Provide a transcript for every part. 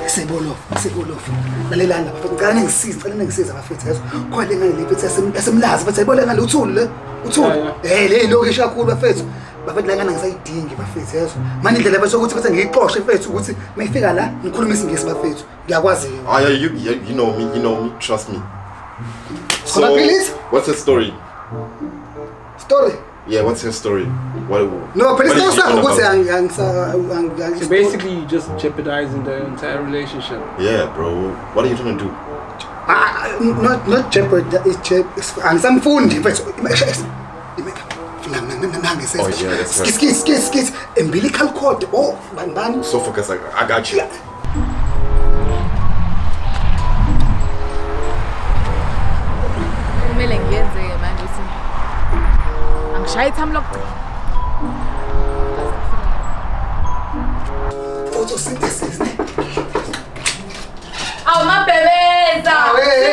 Sibolo. Lalelana bafethu ngicela ningisize bafethu yazo. Khona ngale bafethu yasemlazi bathi ayibona ngale uthuli le. Uthuli. Le lokishi kakhulu bafethu. Bafethu la ngana ngisayidingi bafethu yazo. Manje indlela bese ukuthi bese ngiyixoxe bafethu ukuthi mayifika la ngikhuluma isingisi bafethu. Ngiyakwazi. You know me, trust me. So, what's your story? Story? Yeah, what's your story? No, but it's not so basically, you're just jeopardizing the entire relationship. Yeah, bro. What are you trying to do? Not jeopardize. It's some phone. Oh yeah, that's right. Skis. Umbilical cord. Oh, man. So focus. I got you. Photosynthesis. Aw mabhebeza.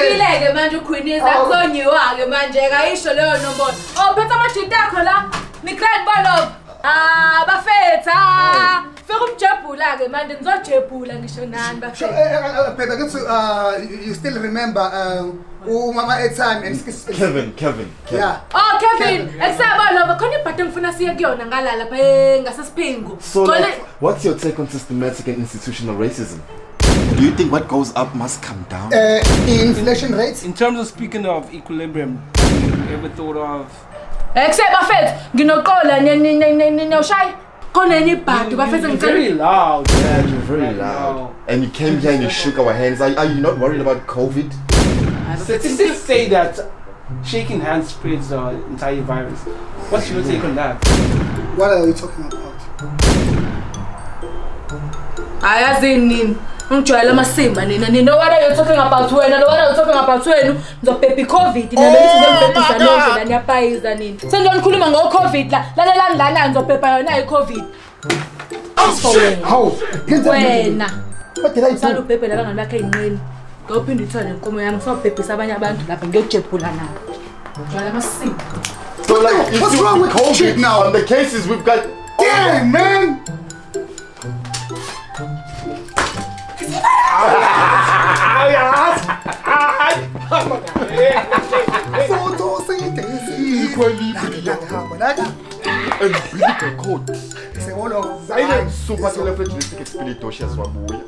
Sileke manje ukhwiniza kuzonyiwa ke manje kayisho leyo nombolo. Oh phetha amajita akho la. Nikrand balo. Bafetha. Fika umjebhula ke manje ngizojebhula ngisho nani bafetha. Phela you still remember umama airtime and Kevin. Yeah. Oh Kevin, eksaba lo khona ibhathi ngifuna siye kuyona ngala lapha ngasesiphingo. So like, what's your take on systematic and institutional racism? Do you think what goes up must come down? Inflation rates? In terms of speaking of equilibrium, have you ever thought of... Eksaba bafetha nginoqola niyoshay. You're very loud. Yeah, you're very loud. And you came here and you shook our hands. Are you not worried about COVID? Statistics say that shaking hands spreads the entire virus. What's your take on that? What are you talking about? Ayazini. Ngijwayela amasimba nina. Nino what are you talking about wena? What are you talking about wena? Ngizophepha iCovid nina bethi ngemphephisa nje la niyapayiza nina. Sengikhuluma ngoCovid la. Lalelani lana ngizophepha yona iCovid. How? Wena. What did I do? Salo phephe la bangani bakhe inqini. Ngophinda ithole inkomo yami sawuphephisa abanye abantu lapha ngiyojephula nabo. Ngijwayela amasimba. So like, what's wrong with COVID now? On the cases we've got. Damn, man! Umbilical cord. Super telephonetic espiritual wabuya.